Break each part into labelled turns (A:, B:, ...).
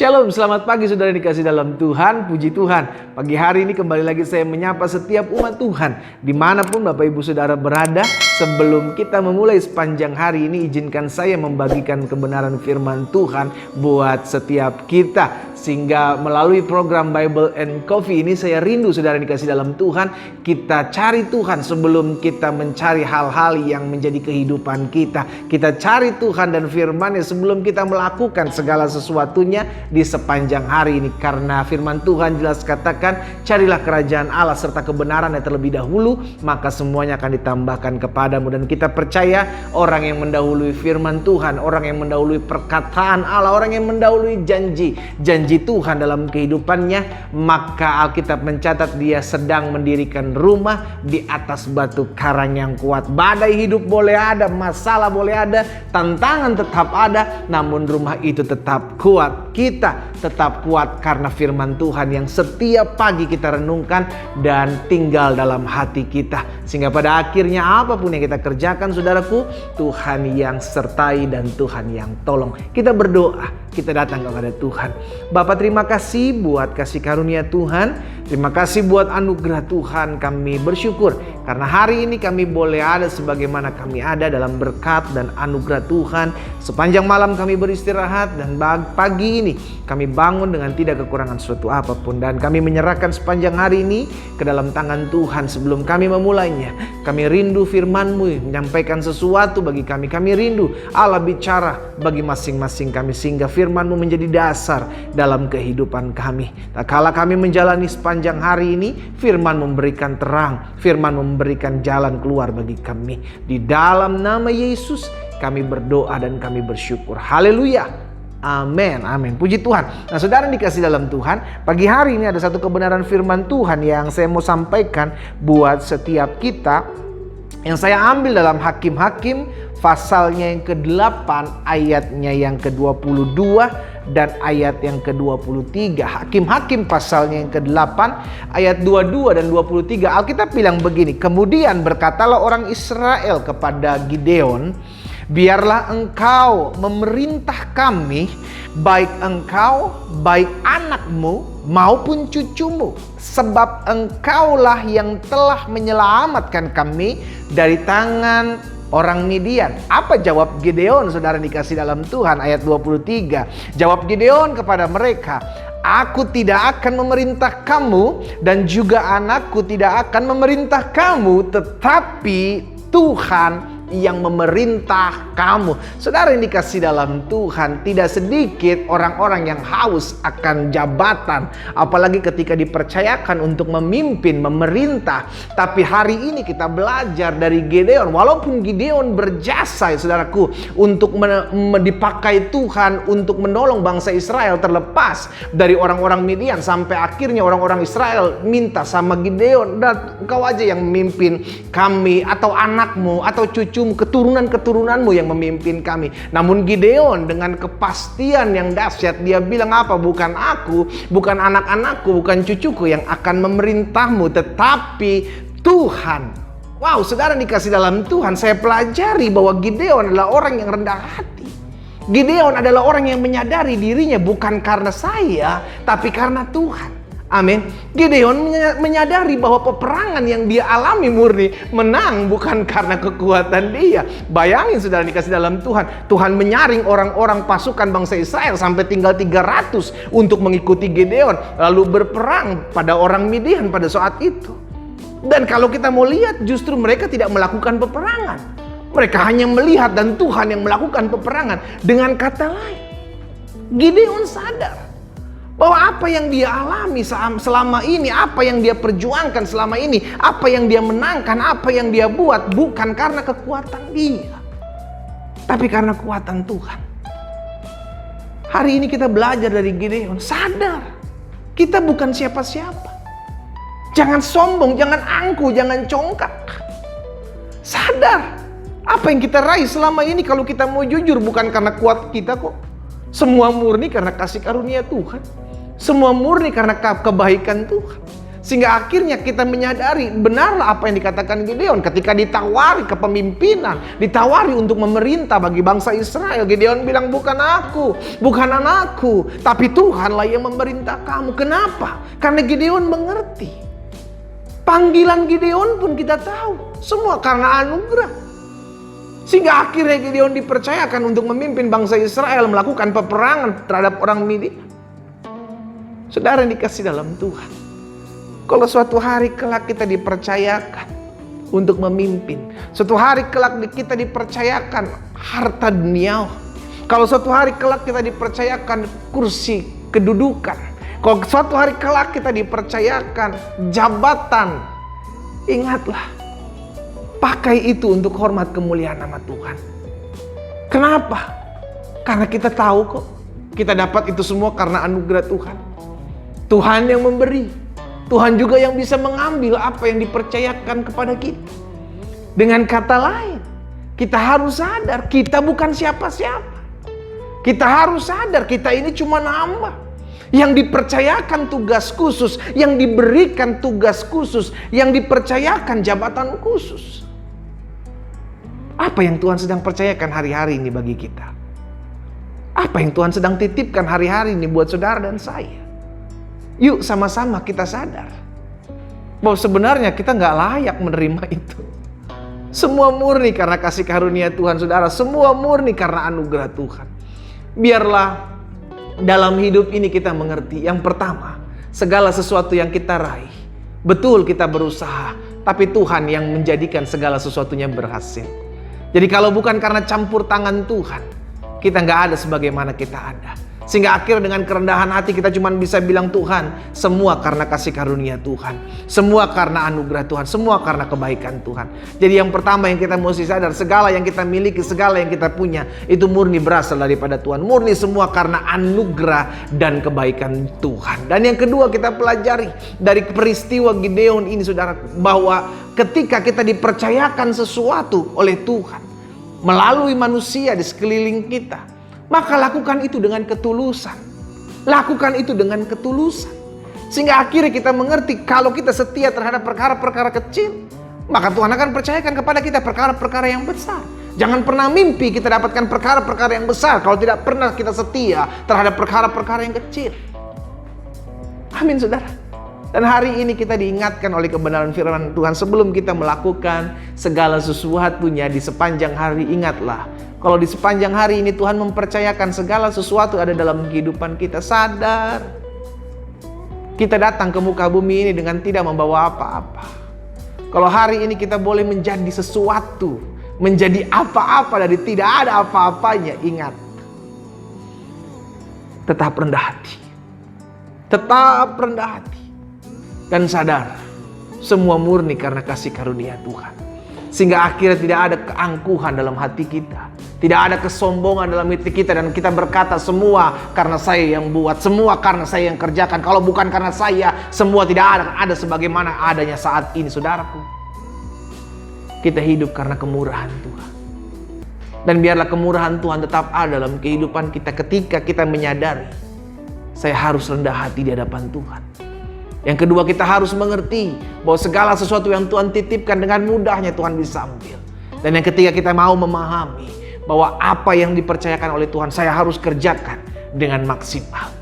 A: Shalom, selamat pagi saudara dikasih dalam Tuhan, puji Tuhan. Pagi hari ini kembali lagi saya menyapa setiap umat Tuhan dimanapun Bapak Ibu Saudara berada. Sebelum kita memulai sepanjang hari ini, izinkan saya membagikan kebenaran firman Tuhan buat setiap kita. Sehingga melalui program Bible and Coffee ini saya rindu saudara dikasih dalam Tuhan, kita cari Tuhan sebelum kita mencari hal-hal yang menjadi kehidupan kita. Kita cari Tuhan dan firman-Nya sebelum kita melakukan segala sesuatunya di sepanjang hari ini. Karena firman Tuhan jelas katakan, carilah kerajaan Allah serta kebenarannya terlebih dahulu, maka semuanya akan ditambahkan kepadamu. Dan kita percaya orang yang mendahului firman Tuhan, orang yang mendahului perkataan Allah, orang yang mendahului janji Tuhan dalam kehidupannya, maka Alkitab mencatat dia sedang mendirikan rumah di atas batu karang yang kuat. Badai hidup boleh ada, masalah boleh ada, tantangan tetap ada, namun rumah itu tetap kuat. Kita tetap kuat karena firman Tuhan yang setiap pagi kita renungkan dan tinggal dalam hati kita. Sehingga pada akhirnya apapun yang kita kerjakan saudaraku, Tuhan yang sertai dan Tuhan yang tolong. Kita berdoa, kita datang kepada Tuhan. Bapak, terima kasih buat kasih karunia Tuhan. Terima kasih buat anugerah Tuhan. Kami bersyukur karena hari ini kami boleh ada sebagaimana kami ada dalam berkat dan anugerah Tuhan. Sepanjang malam kami beristirahat dan pagi ini kami bangun dengan tidak kekurangan suatu apapun. Dan kami menyerahkan sepanjang hari ini ke dalam tangan Tuhan. Sebelum kami memulainya, kami rindu firman-Mu menyampaikan sesuatu bagi kami. Kami rindu Allah bicara bagi masing-masing kami, sehingga firman-Mu menjadi dasar dalam kehidupan kami. Tak kala kami menjalani sepanjang hari ini, firman memberikan terang, firman memberikan jalan keluar bagi kami. Di dalam nama Yesus kami berdoa dan kami bersyukur. Haleluya. Amin, amin. Puji Tuhan. Nah saudara dikasih dalam Tuhan, pagi hari ini ada satu kebenaran firman Tuhan yang saya mau sampaikan buat setiap kita, yang saya ambil dalam Hakim-Hakim pasalnya yang ke-8 ayatnya yang ke-22 dan ayat yang ke-23. Hakim-Hakim pasalnya yang ke-8 ayat 22 dan 23. Alkitab bilang begini, kemudian berkatalah orang Israel kepada Gideon, biarlah engkau memerintah kami, baik engkau, baik anakmu maupun cucumu, sebab engkaulah yang telah menyelamatkan kami dari tangan orang Midian. Apa jawab Gideon saudara dikasih dalam Tuhan? Ayat 23. Jawab Gideon kepada mereka, aku tidak akan memerintah kamu dan juga anakku tidak akan memerintah kamu, tetapi Tuhan yang memerintah kamu. Saudara yang dikasih dalam Tuhan, tidak sedikit orang-orang yang haus akan jabatan, apalagi ketika dipercayakan untuk memimpin, memerintah. Tapi hari ini kita belajar dari Gideon. Walaupun Gideon berjasa, saudaraku, untuk dipakai Tuhan untuk menolong bangsa Israel terlepas dari orang-orang Midian, sampai akhirnya orang-orang Israel minta sama Gideon, dan engkau aja yang memimpin kami, atau anakmu, atau cucu keturunan-keturunanmu yang memimpin kami. Namun Gideon dengan kepastian yang dahsyat, dia bilang apa? Bukan aku, bukan anak-anakku, bukan cucuku yang akan memerintahmu, tetapi Tuhan. Wow, saudara dikasih dalam Tuhan, saya pelajari bahwa Gideon adalah orang yang rendah hati. Gideon adalah orang yang menyadari dirinya bukan karena saya, tapi karena Tuhan. Amin. Gideon menyadari bahwa peperangan yang dia alami murni menang bukan karena kekuatan dia. Bayangin saudara dikasih dalam Tuhan, Tuhan menyaring orang-orang pasukan bangsa Israel sampai tinggal 300 untuk mengikuti Gideon, lalu berperang pada orang Midian pada saat itu. Dan kalau kita mau lihat, justru mereka tidak melakukan peperangan. Mereka hanya melihat dan Tuhan yang melakukan peperangan. Dengan kata lain, Gideon sadar bahwa apa yang dia alami selama ini, apa yang dia perjuangkan selama ini, apa yang dia menangkan, apa yang dia buat, bukan karena kekuatan dia, tapi karena kekuatan Tuhan. Hari ini kita belajar dari Gideon, sadar kita bukan siapa-siapa. Jangan sombong, jangan angkuh, jangan congkak. Sadar apa yang kita raih selama ini, kalau kita mau jujur, bukan karena kuat kita kok. Semua murni karena kasih karunia Tuhan. Semua murni karena kebaikan Tuhan. Sehingga akhirnya kita menyadari benarlah apa yang dikatakan Gideon ketika ditawari kepemimpinan, ditawari untuk memerintah bagi bangsa Israel. Gideon bilang, bukan aku, bukan anakku, tapi Tuhanlah yang memerintah kamu. Kenapa? Karena Gideon mengerti. Panggilan Gideon pun kita tahu, semua karena anugerah. Sehingga akhirnya Gideon dipercayakan untuk memimpin bangsa Israel melakukan peperangan terhadap orang Midian. Saudara yang dikasih dalam Tuhan, kalau suatu hari kelak kita dipercayakan untuk memimpin, suatu hari kelak kita dipercayakan harta dunia, kalau suatu hari kelak kita dipercayakan kursi kedudukan, kalau suatu hari kelak kita dipercayakan jabatan, ingatlah, pakai itu untuk hormat kemuliaan nama Tuhan. Kenapa? Karena kita tahu kok, kita dapat itu semua karena anugerah Tuhan. Tuhan yang memberi. Tuhan juga yang bisa mengambil apa yang dipercayakan kepada kita. Dengan kata lain, kita harus sadar kita bukan siapa-siapa. Kita harus sadar kita ini cuma hamba yang dipercayakan tugas khusus, yang diberikan tugas khusus, yang dipercayakan jabatan khusus. Apa yang Tuhan sedang percayakan hari-hari ini bagi kita? Apa yang Tuhan sedang titipkan hari-hari ini buat saudara dan saya? Yuk sama-sama kita sadar bahwa sebenarnya kita nggak layak menerima itu. Semua murni karena kasih karunia Tuhan, saudara. Semua murni karena anugerah Tuhan. Biarlah dalam hidup ini kita mengerti. Yang pertama, segala sesuatu yang kita raih, betul kita berusaha, tapi Tuhan yang menjadikan segala sesuatunya berhasil. Jadi kalau bukan karena campur tangan Tuhan, kita nggak ada sebagaimana kita ada. Sehingga akhirnya dengan kerendahan hati kita cuma bisa bilang, Tuhan, semua karena kasih karunia Tuhan, semua karena anugerah Tuhan, semua karena kebaikan Tuhan. Jadi yang pertama yang kita mesti sadar, segala yang kita miliki, segala yang kita punya, itu murni berasal daripada Tuhan. Murni semua karena anugerah dan kebaikan Tuhan. Dan yang kedua kita pelajari dari peristiwa Gideon ini, saudara, bahwa ketika kita dipercayakan sesuatu oleh Tuhan melalui manusia di sekeliling kita, maka lakukan itu dengan ketulusan. Lakukan itu dengan ketulusan. Sehingga akhirnya kita mengerti kalau kita setia terhadap perkara-perkara kecil, maka Tuhan akan percayakan kepada kita perkara-perkara yang besar. Jangan pernah mimpi kita dapatkan perkara-perkara yang besar kalau tidak pernah kita setia terhadap perkara-perkara yang kecil. Amin, saudara. Dan hari ini kita diingatkan oleh kebenaran firman Tuhan, sebelum kita melakukan segala sesuatunya di sepanjang hari, ingatlah, kalau di sepanjang hari ini Tuhan mempercayakan segala sesuatu ada dalam kehidupan kita, sadar. Kita datang ke muka bumi ini dengan tidak membawa apa-apa. Kalau hari ini kita boleh menjadi sesuatu, menjadi apa-apa dari tidak ada apa-apanya, ingat, tetap rendah hati. Tetap rendah hati. Dan sadar, semua murni karena kasih karunia Tuhan. Sehingga akhirnya tidak ada keangkuhan dalam hati kita. Tidak ada kesombongan dalam hati kita. Dan kita berkata, semua karena saya yang buat, semua karena saya yang kerjakan. Kalau bukan karena saya, semua tidak ada sebagaimana adanya saat ini, saudaraku. Kita hidup karena kemurahan Tuhan. Dan biarlah kemurahan Tuhan tetap ada dalam kehidupan kita ketika kita menyadari, saya harus rendah hati di hadapan Tuhan. Yang kedua, kita harus mengerti bahwa segala sesuatu yang Tuhan titipkan dengan mudahnya Tuhan bisa ambil. Dan yang ketiga, kita mau memahami bahwa apa yang dipercayakan oleh Tuhan saya harus kerjakan dengan maksimal.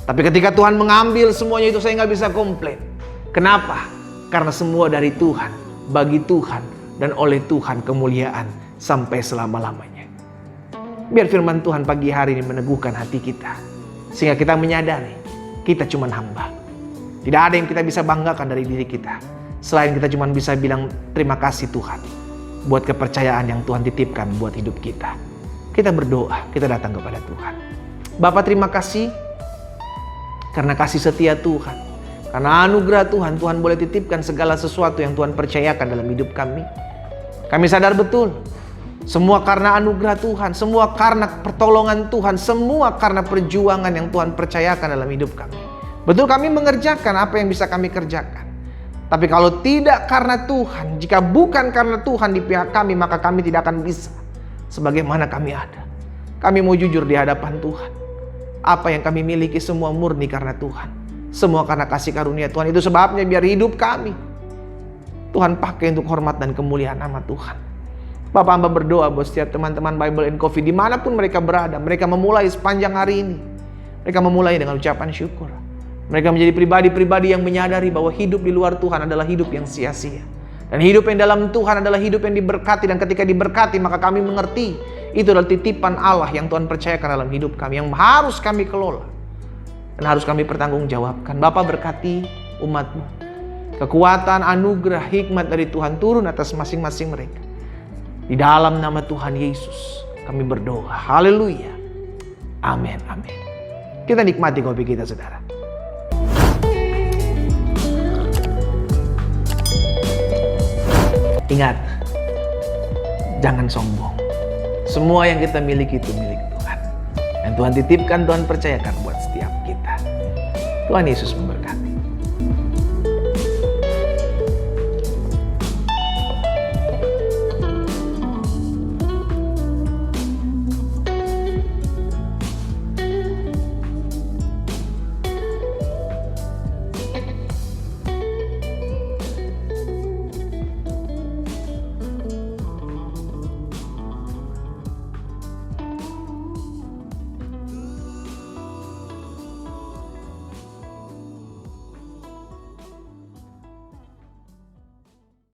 A: Tapi ketika Tuhan mengambil semuanya itu, saya nggak bisa komplain. Kenapa? Karena semua dari Tuhan, bagi Tuhan, dan oleh Tuhan kemuliaan sampai selama-lamanya. Biar firman Tuhan pagi hari ini meneguhkan hati kita, sehingga kita menyadari kita cuma hamba. Tidak ada yang kita bisa banggakan dari diri kita, selain kita cuma bisa bilang terima kasih Tuhan buat kepercayaan yang Tuhan titipkan buat hidup kita. Kita berdoa, kita datang kepada Tuhan. Bapa, terima kasih karena kasih setia Tuhan, karena anugerah Tuhan, Tuhan boleh titipkan segala sesuatu yang Tuhan percayakan dalam hidup kami. Kami sadar betul, semua karena anugerah Tuhan, semua karena pertolongan Tuhan, semua karena perjuangan yang Tuhan percayakan dalam hidup kami. Betul, kami mengerjakan apa yang bisa kami kerjakan. Tapi kalau tidak karena Tuhan, jika bukan karena Tuhan di pihak kami, maka kami tidak akan bisa sebagaimana kami ada. Kami mau jujur di hadapan Tuhan. Apa yang kami miliki semua murni karena Tuhan. Semua karena kasih karunia Tuhan. Itu sebabnya biar hidup kami Tuhan pakai untuk hormat dan kemuliaan nama Tuhan. Bapak hamba berdoa buat setiap teman-teman Bible and Coffee dimanapun mereka berada. Mereka memulai sepanjang hari ini. Mereka memulai dengan ucapan syukur. Mereka menjadi pribadi-pribadi yang menyadari bahwa hidup di luar Tuhan adalah hidup yang sia-sia. Dan hidup yang dalam Tuhan adalah hidup yang diberkati. Dan ketika diberkati maka kami mengerti itu adalah titipan Allah yang Tuhan percayakan dalam hidup kami. Yang harus kami kelola. Dan harus kami pertanggungjawabkan. Bapak berkati umat-Mu. Kekuatan, anugerah, hikmat dari Tuhan turun atas masing-masing mereka. Di dalam nama Tuhan Yesus kami berdoa. Haleluya. Amin. Amin. Kita nikmati kopi kita, saudara. Ingat, jangan sombong. Semua yang kita miliki itu milik Tuhan. Dan Tuhan titipkan, Tuhan percayakan buat setiap kita. Tuhan Yesus memberkati.